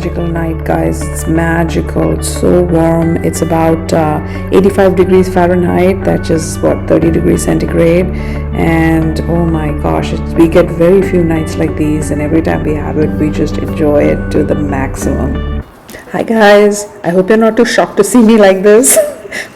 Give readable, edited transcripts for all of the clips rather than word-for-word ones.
magical night, guys. It's magical. It's so warm. It's about 85 degrees Fahrenheit. That's just what, 30 degrees centigrade. And oh my gosh, we get very few nights like these, and every time we have it, we just enjoy it to the maximum. Hi guys, I hope you're not too shocked to see me like this.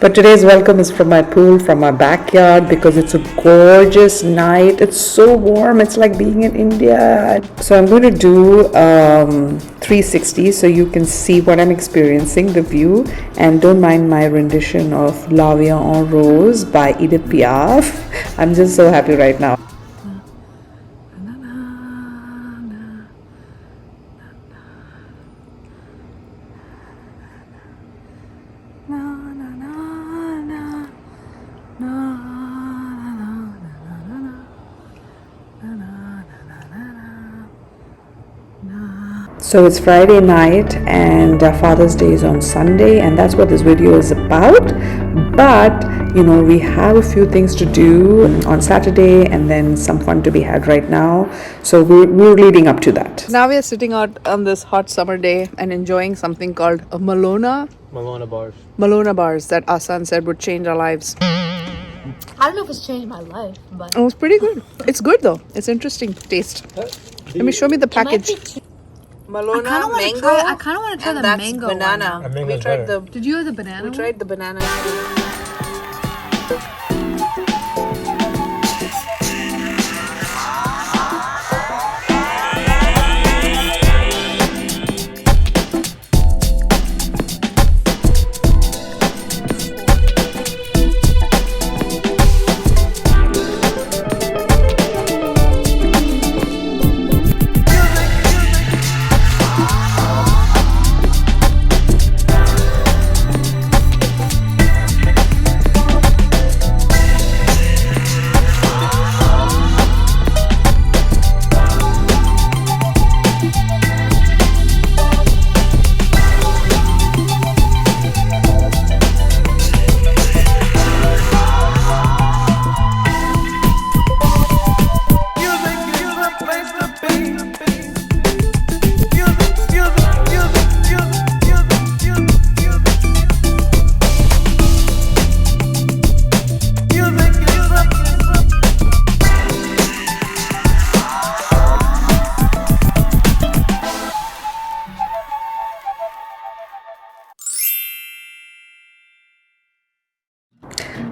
But today's welcome is from my pool, from my backyard, because it's a gorgeous night. It's so warm. It's like being in India. So I'm going to do 360 so you can see what I'm experiencing, the view. And don't mind my rendition of La Vie en Rose by Edith Piaf. I'm just so happy right now. So it's Friday night and Father's Day is on Sunday, and that's what this video is about. But you know, we have a few things to do on Saturday and then some fun to be had right now. So we're leading up to that. Now we are sitting out on this hot summer day and enjoying something called a Malona bars that Asan said would change our lives. I don't know if it's changed my life, but it was pretty good. It's good though. It's interesting taste. Let me show me the package. Malona mango. I kind of want to try the that's mango banana. one. We tried the. Did you have the banana? We tried the banana.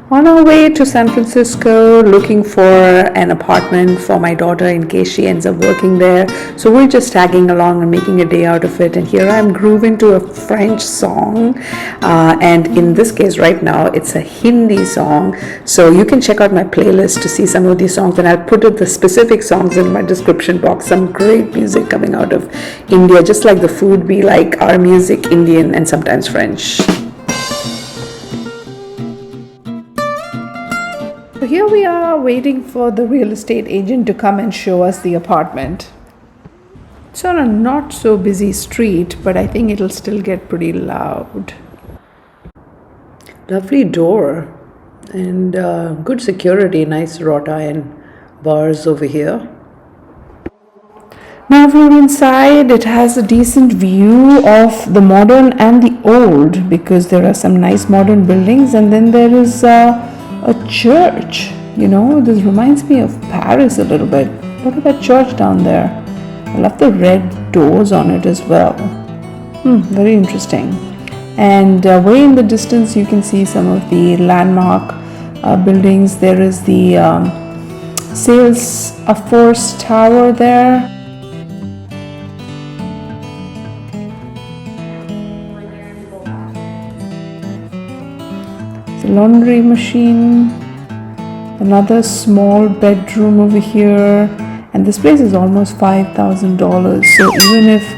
On our way to San Francisco, looking for an apartment for my daughter in case she ends up working there. So we're just tagging along and making a day out of it. And here I'm grooving to a French song. And in this case right now, it's a Hindi song. So you can check out my playlist to see some of these songs. And I'll put the specific songs in my description box. Some great music coming out of India. Just like the food, we like our music Indian and sometimes French. So here we are waiting for the real estate agent to come and show us the apartment. It's on a not so busy street, but I think it'll still get pretty loud. Lovely door and good security, nice wrought iron bars over here. Now if we're inside, it has a decent view of the modern and the old, because there are some nice modern buildings, and then there is a church. You know, this reminds me of Paris a little bit. Look at that church down there. I love the red doors on it as well. Very interesting. And way in the distance you can see some of the landmark buildings. There is the Salesforce Tower there. The laundry machine, another small bedroom over here, and this place is almost $5,000. So even if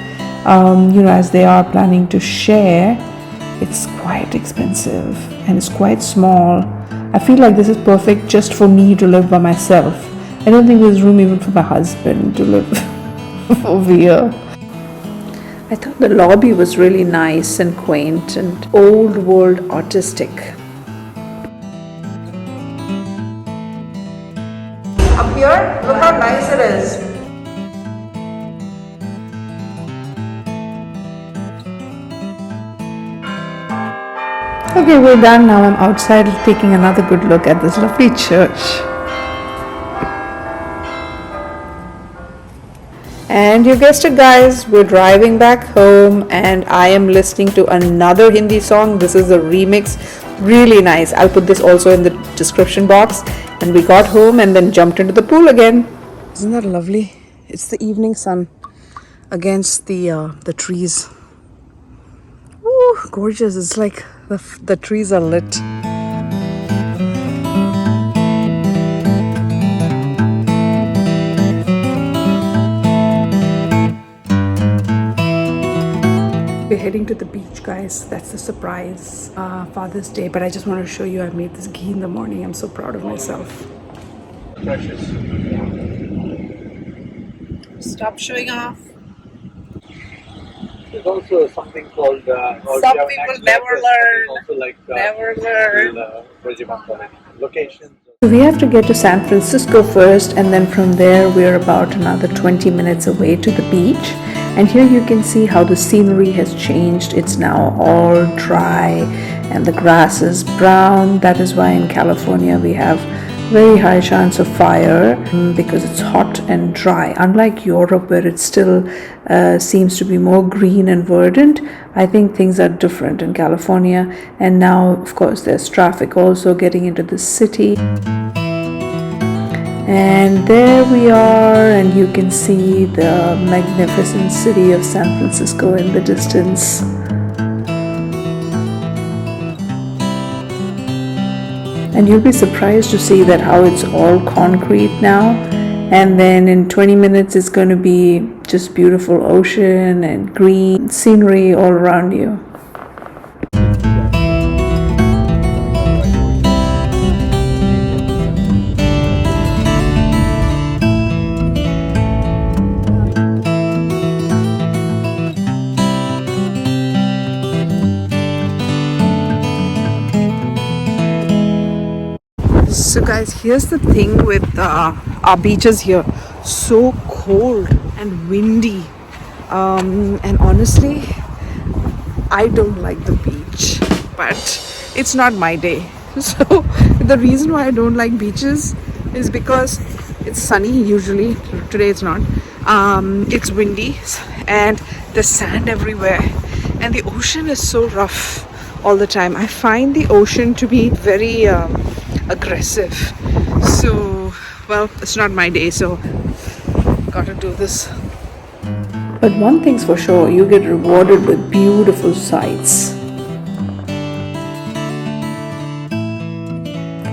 you know, as they are planning to share, it's quite expensive and it's quite small. I feel like this is perfect just for me to live by myself. I don't think there's room even for my husband to live over here. I thought the lobby was really nice and quaint and old world artistic. Up here, look how nice it is. Okay, we're done now. I'm outside taking another good look at this lovely church. And you guessed it, guys, we're driving back home and I am listening to another Hindi song. This is a remix, really nice. I'll put this also in the description box. And we got home and then jumped into the pool again. Isn't that lovely? It's the evening sun against the trees. Ooh, gorgeous. It's like the trees are lit. We're heading to the beach, guys. That's the surprise Father's Day. But I just want to show you I made this ghee in the morning. I'm so proud of myself. Precious. Stop showing off. There's also something called. Some people never learn. Also like Never learn. Locations. So we have to get to San Francisco first, and then from there we're about another 20 minutes away to the beach. And here you can see how the scenery has changed. It's now all dry and the grass is brown. That is why in California we have very high chance of fire because it's hot and dry. Unlike Europe, where it still seems to be more green and verdant, I think things are different in California. And now, of course, there's traffic also getting into the city. And there we are, and you can see the magnificent city of San Francisco in the distance. And you'll be surprised to see that how it's all concrete now, and then in 20 minutes it's going to be just beautiful ocean and green scenery all around you. So guys, here's the thing with our beaches here. So cold and windy. And honestly, I don't like the beach. But it's not my day. So the reason why I don't like beaches is because it's sunny usually. Today it's not. It's windy and there's sand everywhere. And the ocean is so rough all the time. I find the ocean to be very aggressive. So, well, it's not my day, so gotta do this. But one thing's for sure, you get rewarded with beautiful sights.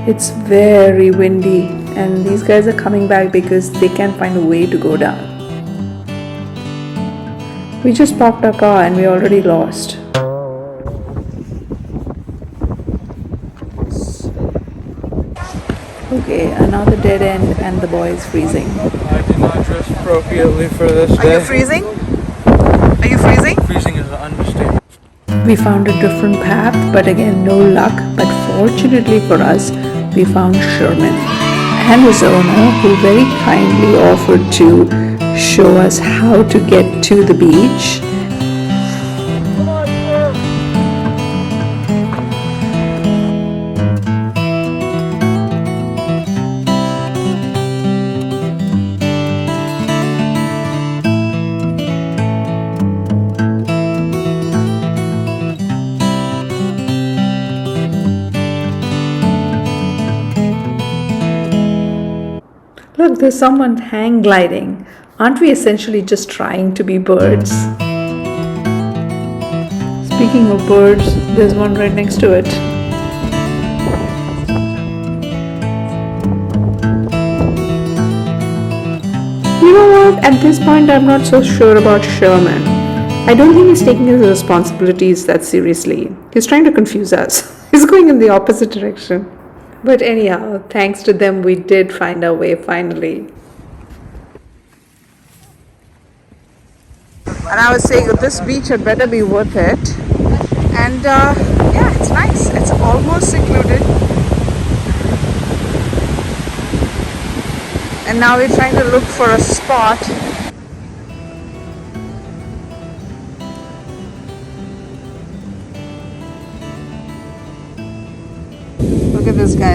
It's very windy and these guys are coming back because they can't find a way to go down. We just parked our car and we already lost. Okay, another dead end and the boy is freezing. I did not dress appropriately for this day. Are you freezing? Are you freezing? Freezing is an understatement. We found a different path, but again, no luck. But fortunately for us, we found Sherman and his owner, who very kindly offered to show us how to get to the beach. Look, there's someone hang gliding. Aren't we essentially just trying to be birds? Speaking of birds, there's one right next to it. You know what? At this point, I'm not so sure about Sherman. I don't think he's taking his responsibilities that seriously. He's trying to confuse us. He's going in the opposite direction. But anyhow, thanks to them, we did find our way finally. And I was saying this beach had better be worth it. And yeah, it's nice. It's almost secluded. And now we're trying to look for a spot.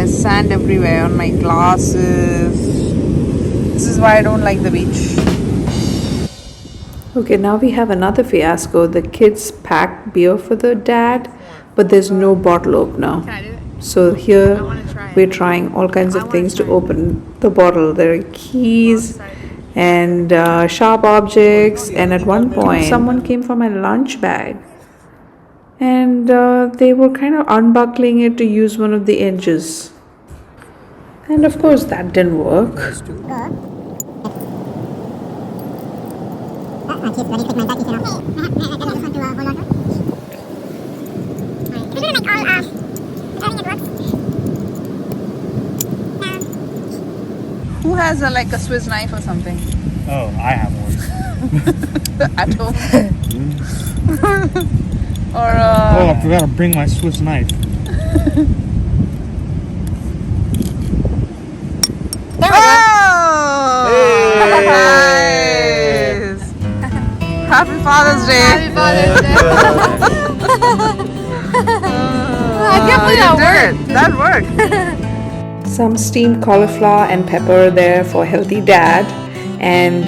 guys, sand everywhere on my glasses. This is why I don't like the beach. Okay, now we have another fiasco. The kids packed beer for the dad, but there's no bottle opener. Can I do it? So here I wanna try it. we're trying all kinds of things to open the bottle. There are keys and sharp objects, and at one point someone came for my lunch bag, and they were kind of unbuckling it to use one of the edges, and of course that didn't work. Who has like a Swiss knife or something? Oh, I have one. At home? Or Oh, I forgot to bring my Swiss knife. Oh! Nice! Happy Father's Day! Happy Father's Day. I can't believe that worked. That worked. Some steamed cauliflower and pepper there for healthy dad. And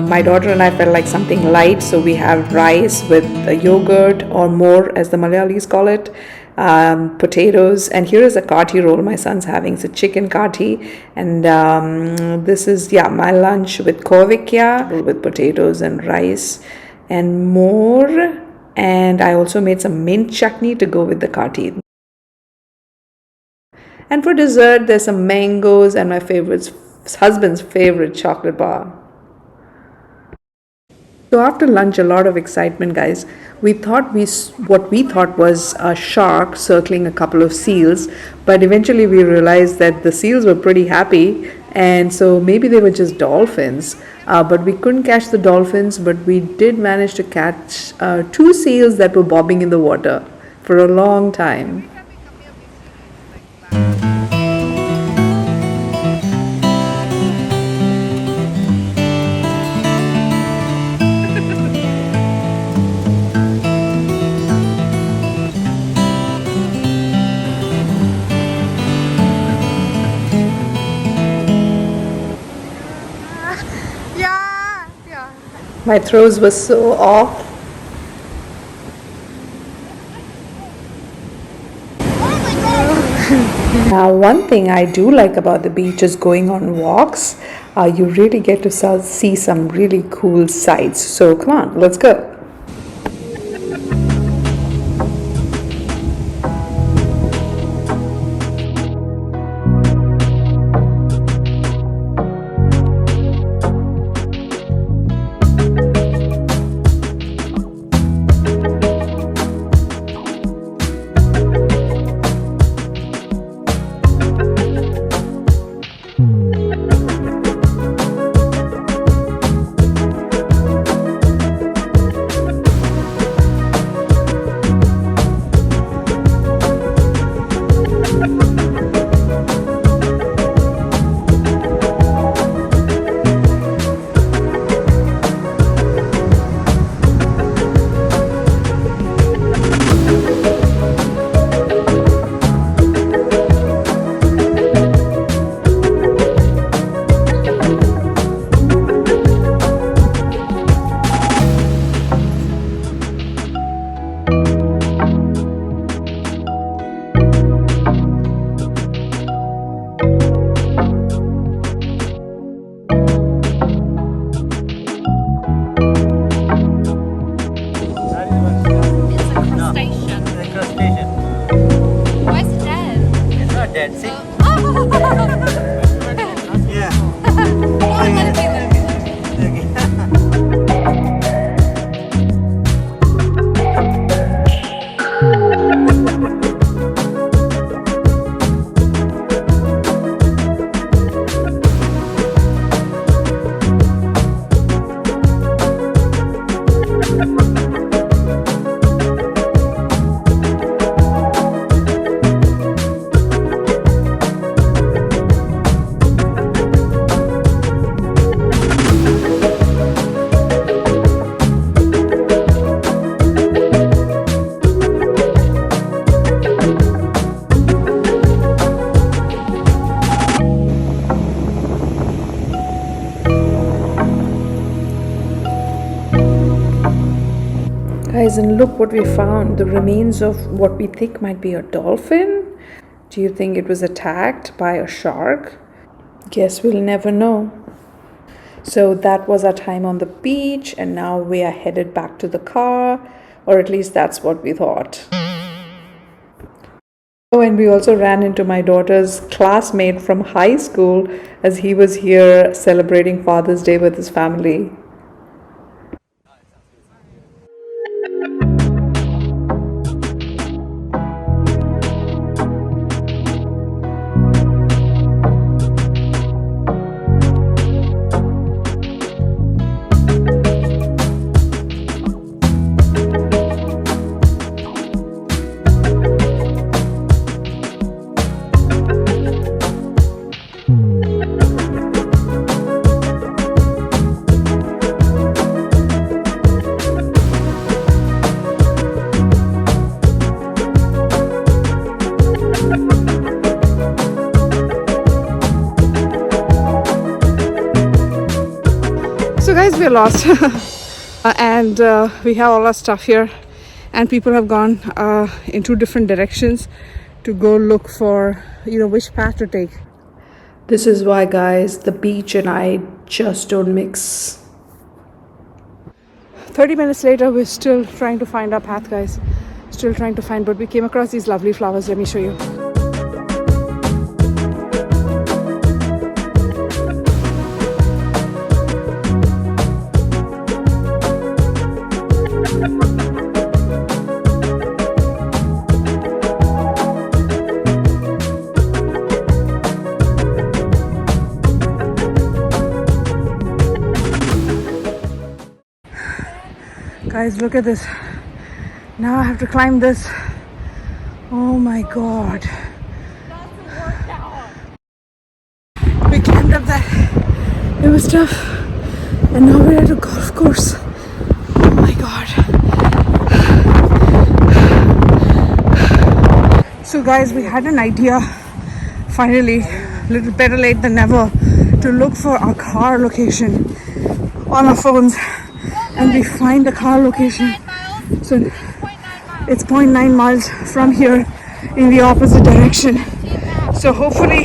my daughter and I felt like something light, so we have rice with yogurt, or more as the Malayalis call it, potatoes, and here is a kati roll my son's having. It's a chicken kati, and this is my lunch with kovikya with potatoes and rice and more. And I also made some mint chutney to go with the kati. And for dessert, there's some mangoes and my husband's favorite chocolate bar. So after lunch, a lot of excitement, guys. What we thought was a shark circling a couple of seals, but eventually we realized that the seals were pretty happy, and so maybe they were just dolphins. But we couldn't catch the dolphins, but we did manage to catch 2 seals that were bobbing in the water for a long time. My throws were so off. Now, one thing I do like about the beach is going on walks. You really get to see some really cool sights. So come on, let's go. guys, and look what we found. The remains of what we think might be a dolphin. Do you think it was attacked by a shark? Guess we'll never know. So that was our time on the beach, and now we are headed back to the car, or at least that's what we thought. Oh, and we also ran into my daughter's classmate from high school as he was here celebrating Father's Day with his family. So guys, we're lost and we have all our stuff here, and people have gone in two different directions to go look for, which path to take. This is why, guys, the beach and I just don't mix. 30 minutes later, we're still trying to find our path, guys. Still trying to find, but we came across these lovely flowers. Let me show you. Guys, look at this. Now I have to climb this. Oh my god. We climbed up that. It was tough. And now we're at a golf course. Oh my god. So guys, we had an idea, finally, a little better late than never, to look for our car location on our phones. And we find the car location. So it's 0.9 miles from here in the opposite direction. So hopefully,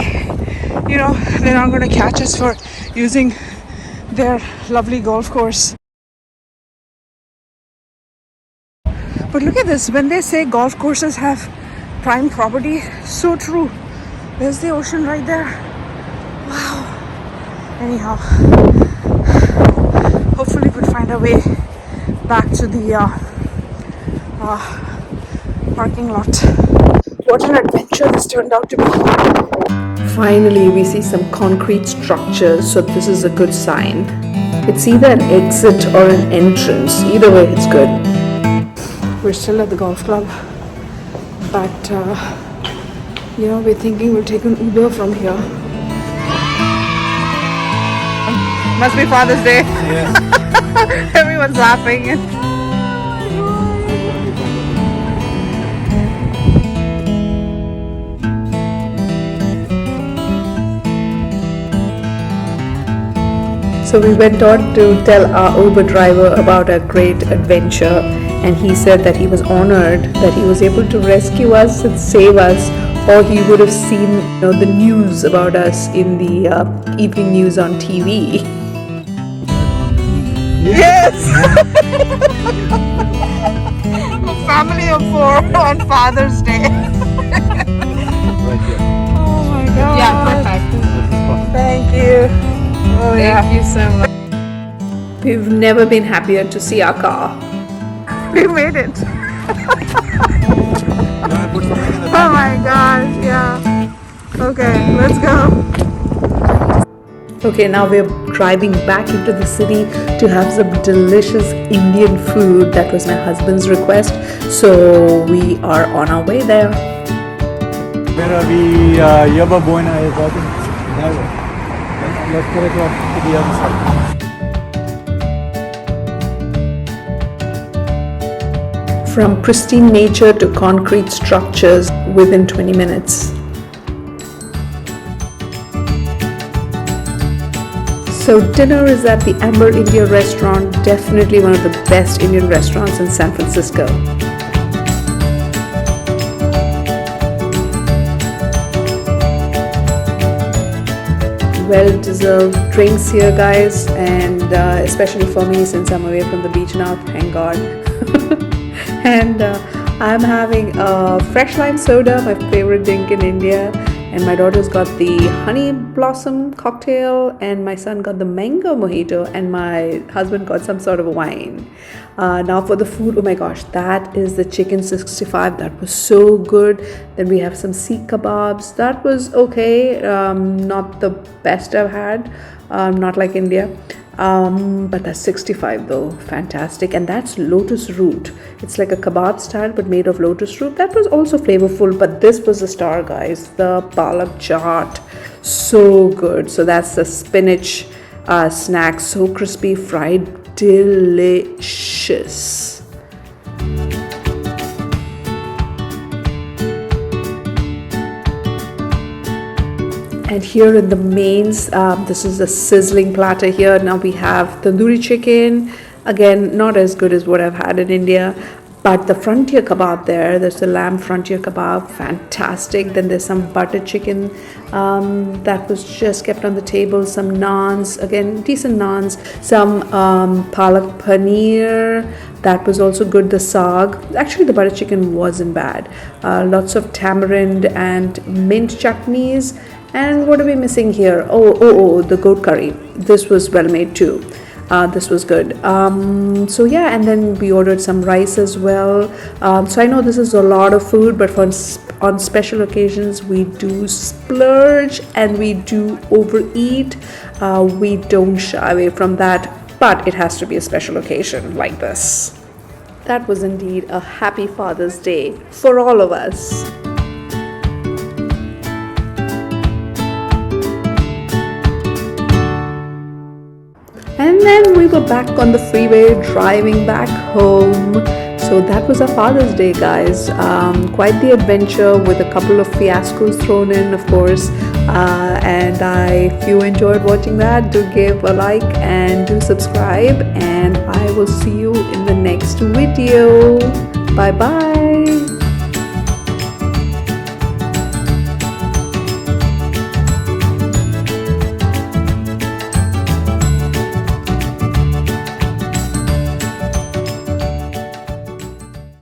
they're not going to catch us for using their lovely golf course. But look at this, when they say golf courses have prime property, so true. There's the ocean right there. Wow. Anyhow, hopefully we'll find a way back to the parking lot. What an adventure this turned out to be. Finally, we see some concrete structures, so this is a good sign. It's either an exit or an entrance. Either way, it's good. We're still at the golf club, but we're thinking we'll take an Uber from here. Must be Father's Day. Yeah. Everyone's laughing. So we went on to tell our Uber driver about our great adventure, and he said that he was honored that he was able to rescue us and save us, or he would have seen the news about us in the evening news on TV. Yes! A family of 4 on Father's Day. Oh my god. Yeah, perfect. Thank you. Oh, Thank you so much. We've never been happier to see our car. We made it. Oh my gosh, yeah. Okay, let's go. Okay, now we're driving back into the city to have some delicious Indian food. That was my husband's request, so we are on our way there. Where are we? Yaba Boina is, I think. That way. Let's get across to the other side. From pristine nature to concrete structures within 20 minutes. So dinner is at the Amber India restaurant, definitely one of the best Indian restaurants in San Francisco. Well-deserved drinks here, guys, and especially for me since I'm away from the beach now, thank God. And I'm having a fresh lime soda, my favorite drink in India, and my daughter's got the honey blossom cocktail, and my son got the mango mojito, and my husband got some sort of wine. Now for the food, oh my gosh, that is the chicken 65. That was so good. Then we have some seekh kebabs. That was okay, not the best I've had, not like India. But that's 65 though, fantastic. And that's lotus root. It's like a kebab style but made of lotus root. That was also flavorful, but this was the star, guys, the palak chaat, so good. So that's the spinach snack, so crispy, fried, delicious. And here in the mains, this is a sizzling platter here. Now we have tandoori chicken. Again, not as good as what I've had in India, but the frontier kebab there's the lamb frontier kebab, fantastic. Then there's some butter chicken that was just kept on the table. Some naans, again, decent naans. Some palak paneer, that was also good. The saag, actually the butter chicken wasn't bad. Lots of tamarind and mint chutneys. And what are we missing here? Oh, the goat curry. This was well made too. This was good. So yeah, and then we ordered some rice as well. So I know this is a lot of food, but on special occasions we do splurge and we do overeat. We don't shy away from that, but it has to be a special occasion like this. That was indeed a happy Father's Day for all of us. And then we were back on the freeway driving back home. So that was a Father's Day, guys. Quite the adventure with a couple of fiascos thrown in, of course. And if you enjoyed watching that, do give a like and do subscribe. And I will see you in the next video. Bye bye.